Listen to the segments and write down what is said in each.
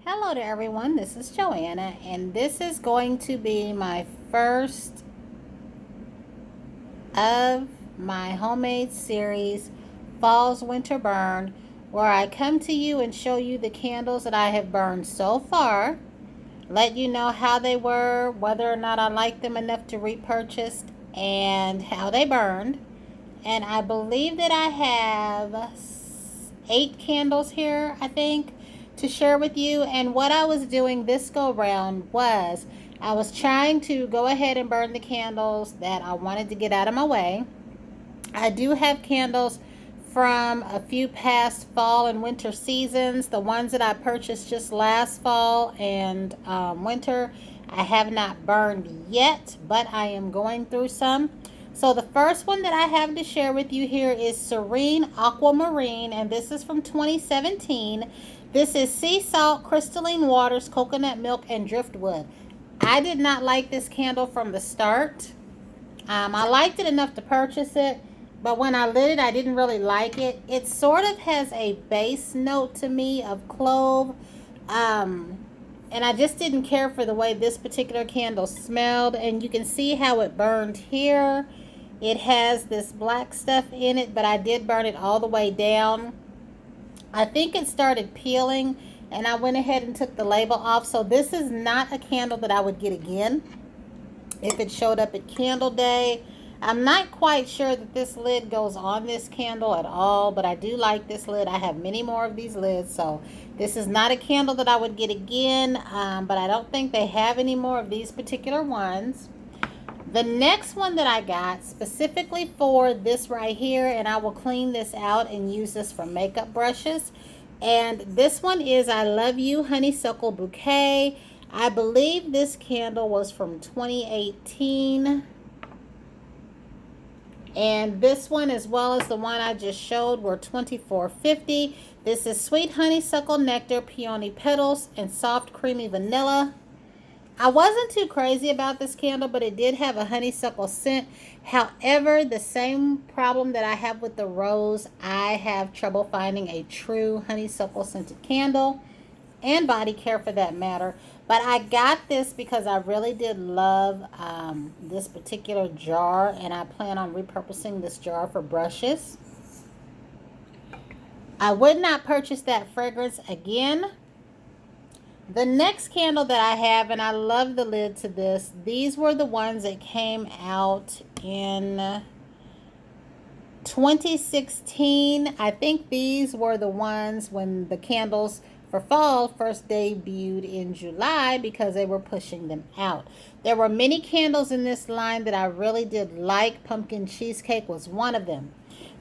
Hello to everyone, this is Joanna, and this is going to be my first of my homemade series, Fall's Winter Burn, where I come to you and show you the candles that I have burned so far, let you know how they were, whether or not I like them enough to repurchase, and how they burned. And I believe that I have 8 candles here, I think, to share with you. And what I was doing this go round was I was trying to go ahead and burn the candles that I wanted to get out of my way. I do have candles from a few past fall and winter seasons. The ones that I purchased just last fall and winter, I have not burned yet, but I am going through some. So the first one that I have to share with you here is Serene Aquamarine, and this is from 2017. This is sea salt, crystalline waters, coconut milk, and driftwood. I did not like this candle from the start. I liked it enough to purchase it, but when I lit it, I didn't really like it. It sort of has a base note to me of clove, and I just didn't care for the way this particular candle smelled. And you can see how it burned here. It has this black stuff in it, but I did burn it all the way down. I think it started peeling, and I went ahead and took the label off. So this is not a candle that I would get again if it showed up at candle day. I'm not quite sure that this lid goes on this candle at all, but I do like this lid. I have many more of these lids, so this is not a candle that I would get again, but I don't think they have any more of these particular ones. The next one that I got specifically for this right here, and I will clean this out and use this for makeup brushes, and this one is I Love You Honeysuckle Bouquet. I believe this candle was from 2018. And this one, as well as the one I just showed, were $24.50. This is Sweet Honeysuckle Nectar, Peony Petals, and Soft Creamy Vanilla. I wasn't too crazy about this candle, but it did have a honeysuckle scent. However, the same problem that I have with the rose, I have trouble finding a true honeysuckle scented candle, and body care for that matter. But I got this because I really did love this particular jar, and I plan on repurposing this jar for brushes. I would not purchase that fragrance again. The next candle that I have, and I love the lid to this, these were the ones that came out in 2016. I think these were the ones when the candles for fall first debuted in July because they were pushing them out. There were many candles in this line that I really did like. Pumpkin Cheesecake was one of them.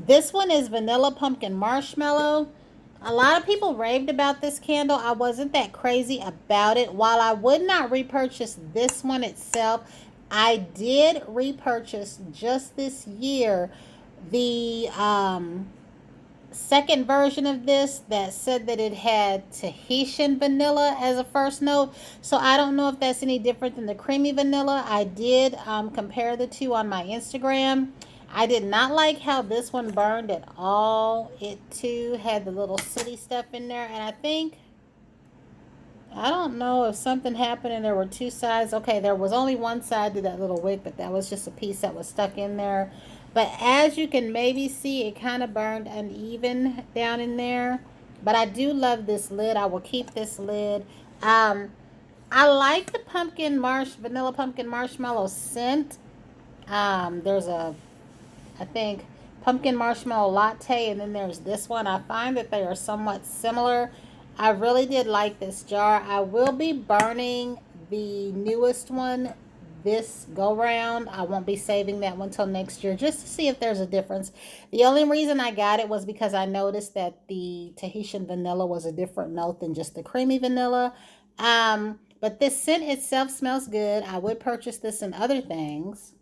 This one is Vanilla Pumpkin Marshmallow. A lot of people raved about this candle. I wasn't that crazy about it. While I would not repurchase this one itself, I did repurchase just this year the second version of this that said that it had Tahitian vanilla as a first note. So I don't know if that's any different than the creamy vanilla. I did compare the two on my Instagram. I did not like how this one burned at all. It too had the little city stuff in there, and I don't know if something happened and there were two sides. Okay, there was only one side to that little wick, but that was just a piece that was stuck in there. But as you can maybe see, it kind of burned uneven down in there. But I do love this lid. I will keep this lid. I like the vanilla pumpkin marshmallow scent. There's I think, pumpkin marshmallow latte, and then there's this one. I find that they are somewhat similar. I really did like this jar. I will be burning the newest one this go round. I won't be saving that one till next year just to see if there's a difference. The only reason I got it was because I noticed that the Tahitian vanilla was a different note than just the creamy vanilla. But this scent itself smells good. I would purchase this in other things.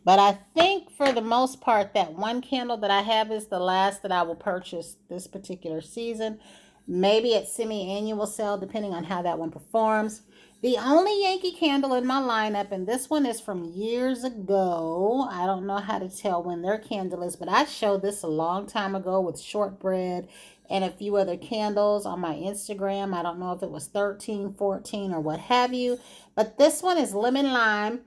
But I think for the most part, that one candle that I have is the last that I will purchase this particular season. Maybe at semi-annual sale, depending on how that one performs. The only Yankee Candle in my lineup, and this one is from years ago. I don't know how to tell when their candle is, but I showed this a long time ago with shortbread and a few other candles on my Instagram. I don't know if it was 13, 14, or what have you. But this one is lemon lime.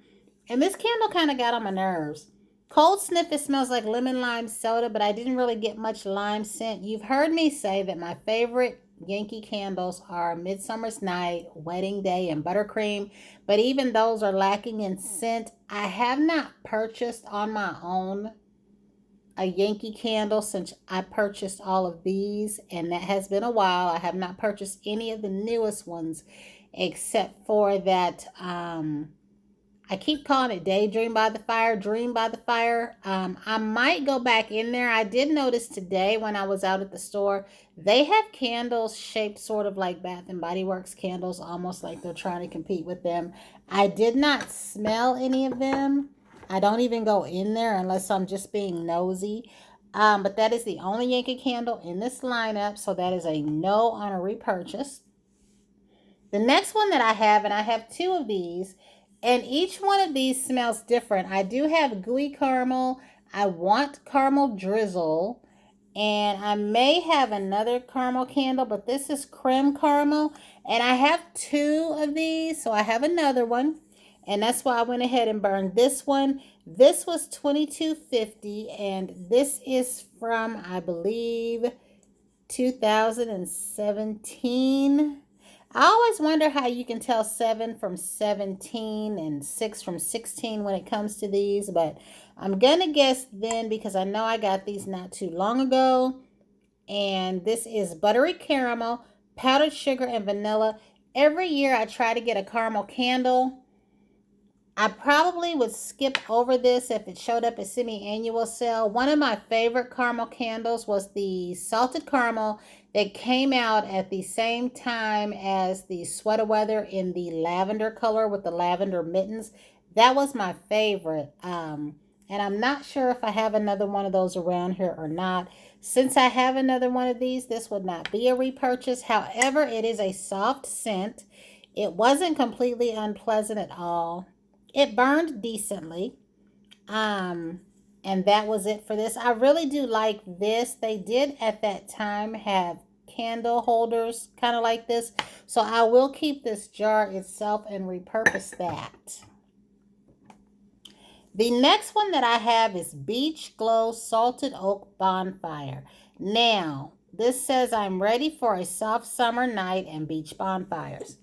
And this candle kind of got on my nerves. Cold sniff, it smells like lemon lime soda, but I didn't really get much lime scent. You've heard me say that my favorite Yankee candles are Midsummer's Night, Wedding Day, and Buttercream, but even those are lacking in scent. I have not purchased on my own a Yankee candle since I purchased all of these, and that has been a while. I have not purchased any of the newest ones except for that I keep calling it Daydream by the Fire, Dream by the Fire. I might go back in there. I did notice today when I was out at the store, they have candles shaped sort of like Bath and Body Works candles, almost like they're trying to compete with them. I did not smell any of them. I don't even go in there unless I'm just being nosy. But that is the only Yankee candle in this lineup, so that is a no on a repurchase. The next one that I have, and I have two of these, and each one of these smells different. I do have gooey caramel. I want caramel drizzle. And I may have another caramel candle, but this is creme caramel. And I have two of these, so I have another one. And that's why I went ahead and burned this one. This was $22.50, and this is from, I believe, 2017. I always wonder how you can tell 7 from 17 and 6 from 16 when it comes to these, but I'm going to guess then because I know I got these not too long ago. And this is buttery caramel, powdered sugar, and vanilla. Every year I try to get a caramel candle. I probably would skip over this if it showed up at semi-annual sale. One of my favorite caramel candles was the salted caramel that came out at the same time as the sweater weather in the lavender color with the lavender mittens. That was my favorite. And I'm not sure if I have another one of those around here or not. Since I have another one of these, this would not be a repurchase. However, it is a soft scent. It wasn't completely unpleasant at all. It burned decently. And that was it for this. I really do like this. They did at that time have candle holders kind of like this. So I will keep this jar itself and repurpose that. The next one that I have is Beach Glow Salted Oak Bonfire. Now, this says I'm ready for a soft summer night and beach bonfires.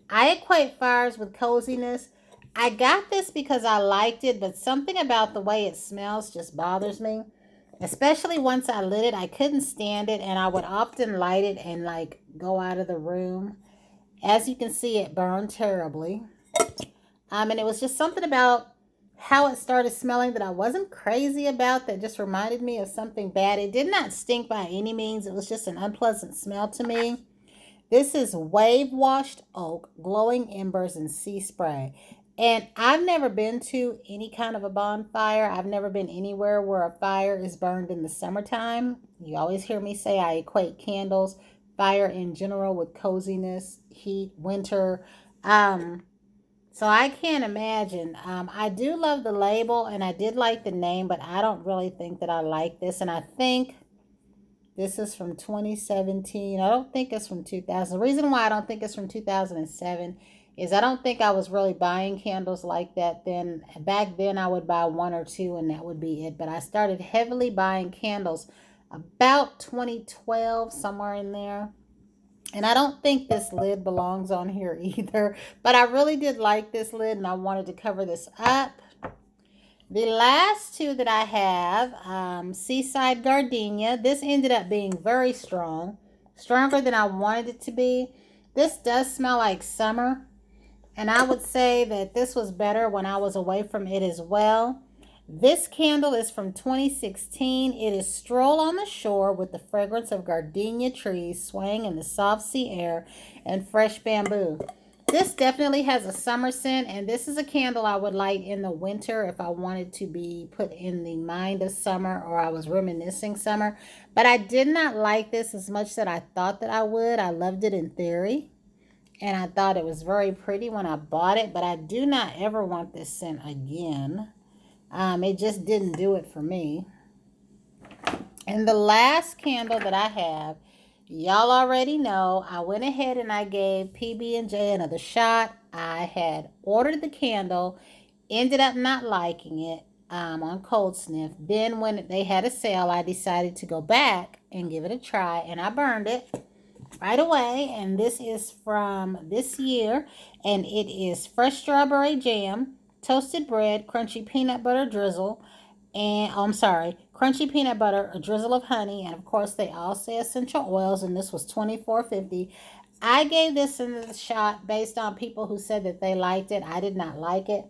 I equate fires with coziness. I got this because I liked it, but something about the way it smells just bothers me. Especially once I lit it, I couldn't stand it, and I would often light it and like go out of the room. As you can see, it burned terribly. And it was just something about how it started smelling that I wasn't crazy about, that just reminded me of something bad. It did not stink by any means. It was just an unpleasant smell to me. This is Wave Washed Oak, Glowing Embers, and Sea Spray. And I've never been to any kind of a bonfire. I've never been anywhere where a fire is burned in the summertime. You always hear me say I equate candles, fire in general, with coziness, heat, winter. So I can't imagine. I do love the label, and I did like the name, but I don't really think that I like this. And I think this is from 2017. I don't think it's from 2000. The reason why I don't think it's from 2007 is I don't think I was really buying candles like that then. Back then, I would buy one or two, and that would be it. But I started heavily buying candles about 2012, somewhere in there. And I don't think this lid belongs on here either. But I really did like this lid, and I wanted to cover this up. The last two that I have, Seaside Gardenia. This ended up being very strong. Stronger than I wanted it to be. This does smell like summer. And I would say that this was better when I was away from it as well. This candle is from 2016. It is Stroll on the Shore with the fragrance of gardenia trees swaying in the soft sea air and fresh bamboo. This definitely has a summer scent, and this is a candle I would light in the winter if I wanted to be put in the mind of summer or I was reminiscing summer. But I did not like this as much that I thought that I would. I loved it in theory, and I thought it was very pretty when I bought it, but I do not ever want this scent again. It just didn't do it for me. And the last candle that I have Y'all already know I went ahead and I gave PB&J another shot. I had ordered the candle, ended up not liking it on Cold Sniff. Then when they had a sale, I decided to go back and give it a try, and I burned it right away. And this is from this year, and it is fresh strawberry jam, toasted bread, crunchy peanut butter drizzle, and oh, I'm sorry, crunchy peanut butter, a drizzle of honey, and of course they all say essential oils, and this was 24.50. I gave this a shot based on people who said that they liked it. I did not like it.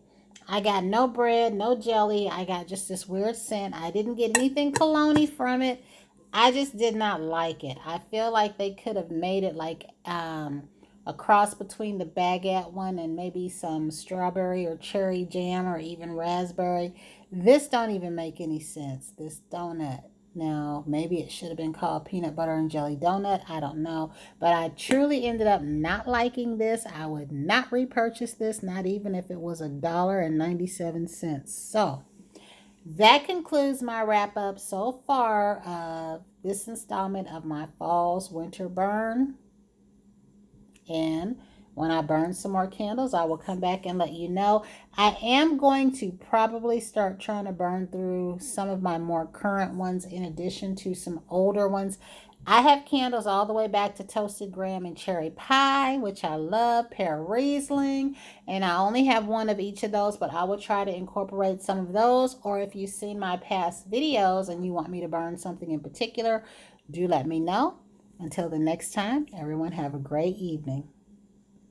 I got no bread, no jelly. I got just this weird scent. I didn't get anything cologne from it. I just did not like it. I feel like they could have made it like a cross between the baguette one and maybe some strawberry or cherry jam or even raspberry. This don't even make any sense. This donut. Now, maybe it should have been called peanut butter and jelly donut. I don't know. But I truly ended up not liking this. I would not repurchase this, not even if it was $1.97. So, that concludes my wrap up so far of this installment of my Fall's Winter Burn. And when I burn some more candles, I will come back and let you know. I am going to probably start trying to burn through some of my more current ones in addition to some older ones. I have candles all the way back to toasted graham and cherry pie, which I love, pear Riesling, and I only have one of each of those, but I will try to incorporate some of those. Or if you've seen my past videos and you want me to burn something in particular, do let me know. Until the next time, everyone have a great evening.